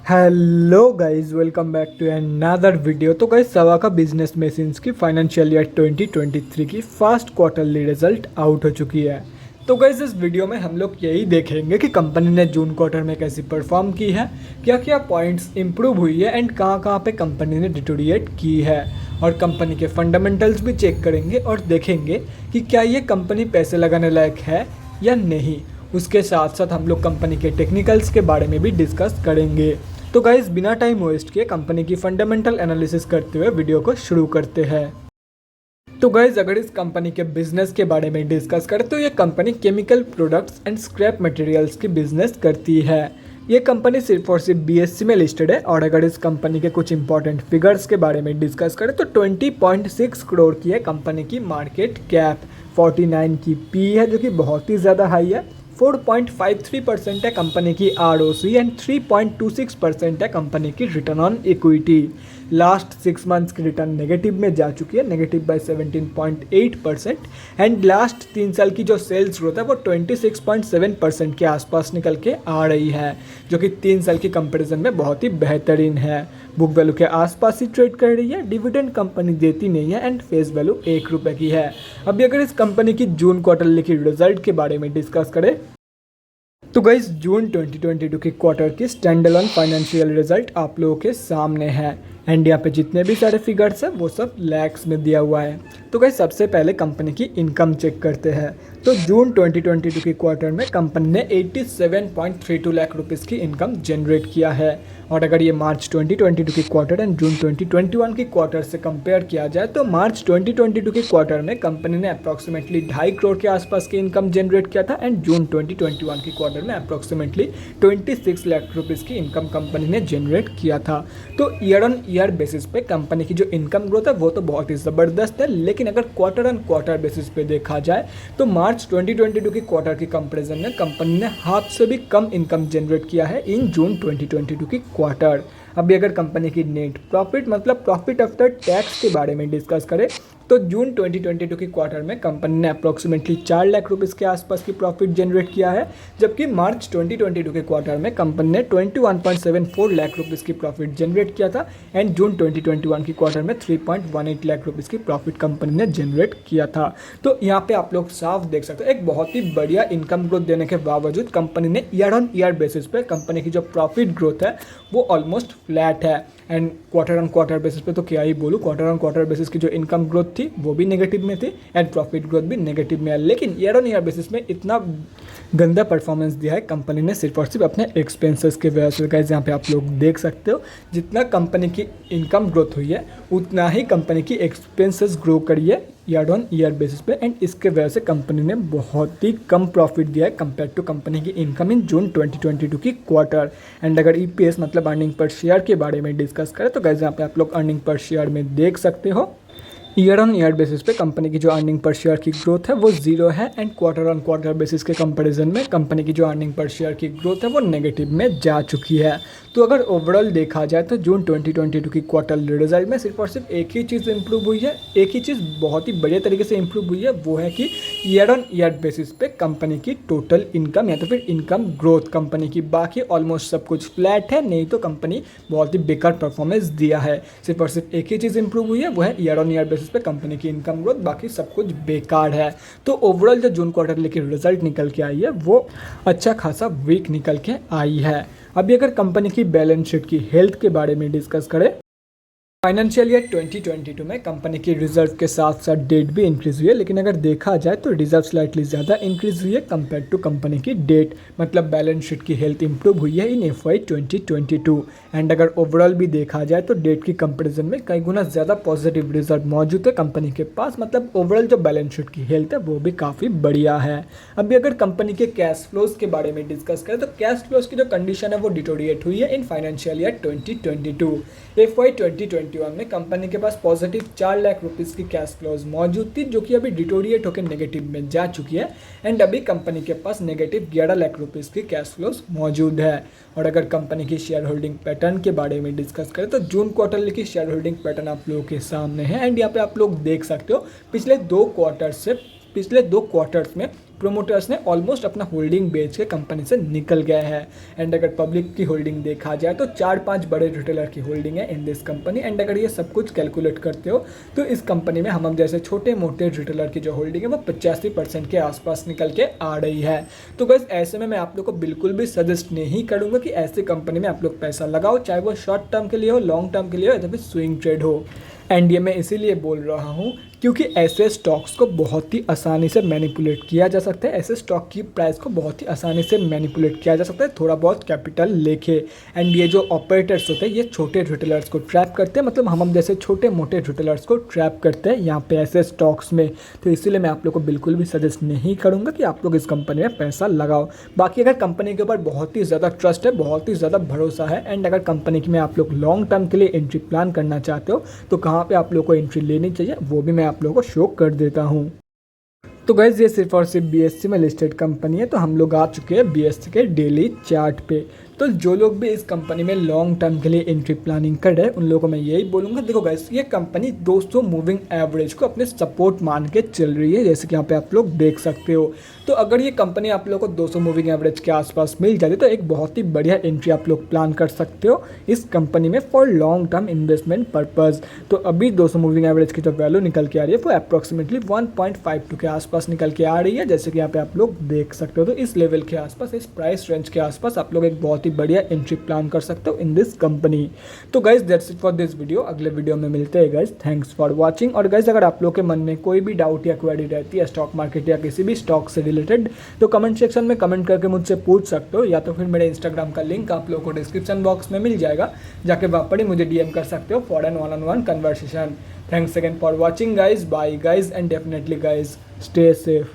Hello guys, welcome back to another video. तो guys सवा का बिजनेस मशीन्स की फाइनेंशियल ईयर 2023 की फर्स्ट क्वार्टरली रिजल्ट आउट हो चुकी है। तो गाइस इस वीडियो में हम लोग यही देखेंगे कि कंपनी ने जून क्वार्टर में कैसी परफॉर्म की है, क्या क्या पॉइंट्स इंप्रूव हुई है एंड कहाँ पे कंपनी ने डिटोरिएट की है, और कंपनी के फंडामेंटल्स भी चेक करेंगे और देखेंगे कि क्या ये कंपनी पैसे लगाने लायक है या नहीं। उसके साथ साथ हम लोग कंपनी के टेक्निकल्स के बारे में भी डिस्कस करेंगे। तो गाइस बिना टाइम वेस्ट किए कंपनी की फंडामेंटल एनालिसिस करते हुए वीडियो को शुरू करते हैं। तो गाइज अगर इस कंपनी के बिजनेस के बारे में डिस्कस करें तो ये company chemical products and scrap materials की बिजनेस करती है। ये कंपनी सिर्फ और सिर्फ बीएससी में लिस्टेड है। और अगर इस कंपनी के कुछ इंपॉर्टेंट फिगर्स के बारे में डिस्कस करें तो 20.6 करोड़ की है कंपनी की मार्केट कैप, 49 की पी है जो कि बहुत ही ज़्यादा हाई है, 4.53% है कंपनी की आरओसी एंड 3.26% है कंपनी की return on equity. Last 6 months की रिटर्न नेगेटिव में जा चुकी है, नेगेटिव बाय 17.8%। एंड लास्ट 3 साल की जो सेल्स ग्रोथ है वो 26.7% के आसपास निकल के आ रही है, जो कि 3 साल की कंपैरिजन में बहुत ही बेहतरीन है। बुक वैल्यू के आसपास ही ट्रेड कर रही है, डिविडेंड कंपनी देती नहीं है एंड फेस वैल्यू 1 रुपये की है। अभी अगर इस कंपनी की जून क्वार्टरली की रिजल्ट के बारे में डिस्कस करें तो गाइस जून 2022 की क्वार्टर की स्टैंड अलोन फाइनेंशियल रिजल्ट आप लोगों के सामने है। एंड यहाँ पे जितने भी सारे फिगर्स हैं वो सब लैक्स में दिया हुआ है। तो गाइस सबसे पहले कंपनी की इनकम चेक करते हैं। तो जून 2022 की क्वार्टर में कंपनी ने 87.32 लाख रुपीज़ की इनकम जनरेट किया है। और अगर ये मार्च 2022 की क्वार्टर एंड जून 2021 की क्वार्टर से कंपेयर किया जाए तो मार्च 2022 के क्वार्टर में कंपनी ने अप्रॉक्सीमेटली 2.5 करोड़ के आसपास की इनकम जनरेट किया था एंड जून 2021 की क्वार्टर में अप्रॉक्सीमेटली 26 लाख रुपीज़ की इनकम कंपनी ने जनरेट किया था। तो ईयर ऑन ईयर बेसिस पे कंपनी की जो इनकम ग्रोथ है वो तो बहुत ही ज़बरदस्त है, लेकिन अगर क्वार्टर ऑन क्वार्टर बेसिस पे देखा जाए तो मार्च 2022 की क्वार्टर की कंपेरिजन में कंपनी ने हाफ से भी कम इनकम जनरेट किया है इन जून 2022 की क्वार्टर। अभी अगर कंपनी की नेट प्रॉफिट मतलब प्रॉफिट आफ्टर टैक्स के बारे में डिस्कस करें तो जून 2022 की क्वार्टर में कंपनी ने अप्रॉक्सीमेटली 4 लाख रुपीज़ के आसपास की प्रॉफिट जनरेट किया है, जबकि मार्च 2022 के क्वार्टर में कंपनी ने 21.74 लाख रुपीज़ की प्रॉफिट जनरेट किया था एंड जून 2021 की क्वार्टर में 3.18 लाख रुपीज़ की प्रॉफिट कंपनी ने जनरेट किया था। तो यहाँ पे आप लोग साफ देख सकते हो एक बहुत ही बढ़िया इनकम ग्रोथ देने के बावजूद कंपनी ने ईयर ऑन ईयर बेसिस पे कंपनी की जो प्रॉफिट ग्रोथ है वो ऑलमोस्ट फ्लैट है। And quarter on quarter basis पे तो क्या ही बोलूँ, क्वार्टर ऑन क्वार्टर बेसिस की जो इनकम ग्रोथ थी वो भी नेगेटिव में थी एंड प्रॉफिट ग्रोथ भी नेगेटिव में है। लेकिन ईयर ऑन ईयर बेसिस में इतना गंदा परफॉर्मेंस दिया है कंपनी ने सिर्फ और सिर्फ अपने एक्सपेंसेस के वजह से। गाइस यहाँ पे आप लोग देख सकते हो जितना कंपनी की इनकम ग्रोथ हुई है उतना ही कंपनी की एक्सपेंसेस ग्रो करी है ईयर ऑन ईयर बेसिस पे एंड इसके वजह से कंपनी ने बहुत ही कम प्रॉफिट दिया है कंपेयर टू कंपनी की इनकम इन जून 2022 की क्वार्टर। एंड अगर ईपीएस मतलब अर्निंग पर शेयर के बारे में डिस्कस करें तो गाइस यहाँ पे आप लोग अर्निंग पर शेयर में देख सकते हो ईयर ऑन ईयर बेसिस पे कंपनी की जो अर्निंग पर शेयर की ग्रोथ है वो जीरो है and quarter on quarter basis के कंपैरिजन में कंपनी की जो अर्निंग पर शेयर की ग्रोथ है वो नेगेटिव में जा चुकी है। तो अगर ओवरऑल देखा जाए तो जून 2022 की क्वार्टर रिजल्ट में सिर्फ और सिर्फ एक ही चीज़ इंप्रूव हुई है, एक ही चीज़ बहुत ही बढ़िया तरीके से इंप्रूव हुई है, वो है कि ईयर ऑन ईयर बेसिस पे कंपनी की टोटल इनकम या तो फिर इनकम ग्रोथ कंपनी की, बाकी ऑलमोस्ट सब कुछ फ्लैट है, नहीं तो कंपनी बहुत ही बेकार परफॉर्मेंस दिया है। सिर्फ और सिर्फ एक ही चीज़ इंप्रूव हुई है वो है ईयर ऑन ईयर बेसिस पे कंपनी की इनकम ग्रोथ, बाकी सब कुछ बेकार है। तो ओवरऑल जो जून क्वार्टर की रिजल्ट निकल के आई है वो अच्छा खासा वीक निकल के आई है। अभी अगर कंपनी की बैलेंस शीट की हेल्थ के बारे में डिस्कस करें फाइनेंशियल ईयर 2022 में कंपनी की रिजर्व के साथ साथ डेट भी इंक्रीज हुई है, लेकिन अगर देखा जाए तो रिजर्व स्लाइटली ज़्यादा इंक्रीज हुई है कंपेयर टू कंपनी की डेट, मतलब बैलेंस शीट की हेल्थ इंप्रूव हुई है इन FY 2022। एंड अगर ओवरऑल भी देखा जाए तो डेट की कंपैरिजन में कई गुना ज़्यादा पॉजिटिव रिजर्व मौजूद है कंपनी के पास, मतलब ओवरऑल जो बैलेंस शीट की हेल्थ है वो भी काफ़ी बढ़िया है। अभी अगर कंपनी के कैश फ्लोज के बारे में डिस्कस करें तो कैश फ्लोज की जो कंडीशन है वो डिटोरिएट हुई है इन फाइनेंशियल ईयर 2022। FY 2021 में कंपनी के पास पॉजिटिव 4 लाख रुपीज़ की कैश फ्लोज मौजूद थी, जो कि अभी डिटोरिएट होकर नेगेटिव में जा चुकी है एंड अभी कंपनी के पास नेगेटिव 11 लाख रुपीज़ की कैश फ्लोज मौजूद है। और अगर कंपनी की शेयर होल्डिंग पैटर्न के बारे में डिस्कस करें तो जून क्वार्टरली की शेयर होल्डिंग पैटर्न आप लोगों के सामने है एंड यहाँ पे आप लोग देख सकते हो पिछले 2 क्वार्टर्स में प्रोमोटर्स ने ऑलमोस्ट अपना होल्डिंग बेच के कंपनी से निकल गया है। एंड अगर पब्लिक की होल्डिंग देखा जाए तो 4-5 बड़े रिटेलर की होल्डिंग है इन दिस कंपनी। एंड अगर ये सब कुछ कैलकुलेट करते हो तो इस कंपनी में हम जैसे छोटे मोटे रिटेलर की जो होल्डिंग है वो 85% के आसपास निकल के आ रही है। तो बस ऐसे में मैं आप लोग को बिल्कुल भी सजेस्ट नहीं करूँगा कि ऐसी कंपनी में आप लोग पैसा लगाओ, चाहे वो शॉर्ट टर्म के लिए हो, लॉन्ग टर्म के लिए हो या फिर स्विंग ट्रेड हो। एंड ये मैं इसीलिए बोल रहा हूँ क्योंकि ऐसे स्टॉक्स को बहुत ही आसानी से मैनिपुलेट किया जा सकता है। ऐसे स्टॉक की प्राइस को बहुत ही आसानी से मैनिपुलेट किया जा सकता है थोड़ा बहुत कैपिटल लेके। एंड ये जो ऑपरेटर्स होते हैं ये छोटे रिटेलर्स को ट्रैप करते हैं, मतलब हम जैसे छोटे मोटे रिटेलर्स को ट्रैप करते हैं यहाँ पे ऐसे स्टॉक्स में। तो इसीलिए मैं आप लोग को बिल्कुल भी सजेस्ट नहीं करूँगा कि आप लोग इस कंपनी में पैसा लगाओ। बाकी अगर कंपनी के ऊपर बहुत ही ज़्यादा ट्रस्ट है, बहुत ही ज़्यादा भरोसा है, एंड अगर कंपनी में आप लोग लॉन्ग टर्म के लिए एंट्री प्लान करना चाहते हो तो कहाँ पे आप लोग को एंट्री लेनी चाहिए वो भी मैं आप लोगों को शो कर देता हूँ। तो गाइस ये सिर्फ और सिर्फ बीएससी में लिस्टेड कंपनी है, तो हम लोग आ चुके हैं बीएससी के डेली चार्ट पे। तो जो लोग भी इस कंपनी में लॉन्ग टर्म के लिए एंट्री प्लानिंग कर रहे हैं उन लोगों को मैं यही बोलूँगा, देखो गाइस ये कंपनी 200 मूविंग एवरेज को अपने सपोर्ट मान के चल रही है, जैसे कि यहाँ पे आप लोग देख सकते हो। तो अगर ये कंपनी आप लोगों को 200 मूविंग एवरेज के आसपास मिल जाती तो एक बहुत ही बढ़िया एंट्री आप लोग प्लान कर सकते हो इस कंपनी में for long term investment purpose. तो अभी 200 मूविंग एवरेज की जो वैल्यू निकल के आ रही है वो अप्रॉक्सीमेटली 1.52 के आसपास निकल के आ रही है, जैसे कि यहाँ पे आप लोग देख सकते हो। तो इस लेवल के आसपास, इस प्राइस रेंज के आसपास आप लोग एक बहुत ही बढ़िया एंट्री प्लान कर सकते हो इन दिस कंपनी। तो guys that's it for this video. अगले वीडियो में मिलते हैं गाइज, थैंक्स फॉर वाचिंग। और गाइज अगर आप लोग के मन में कोई भी डाउट या क्वेरी रहती है स्टॉक मार्केट या किसी भी स्टॉक से रिलेटेड तो कमेंट सेक्शन में कमेंट करके मुझसे पूछ सकते हो, या तो फिर मेरे इंस्टाग्राम का लिंक आप लोग को डिस्क्रिप्शन बॉक्स में मिल जाएगा, जाके वहाँ पर ही मुझे डीएम कर सकते हो for an one on one conversation. Thanks again for watching guys, bye guys, and definitely guys stay safe.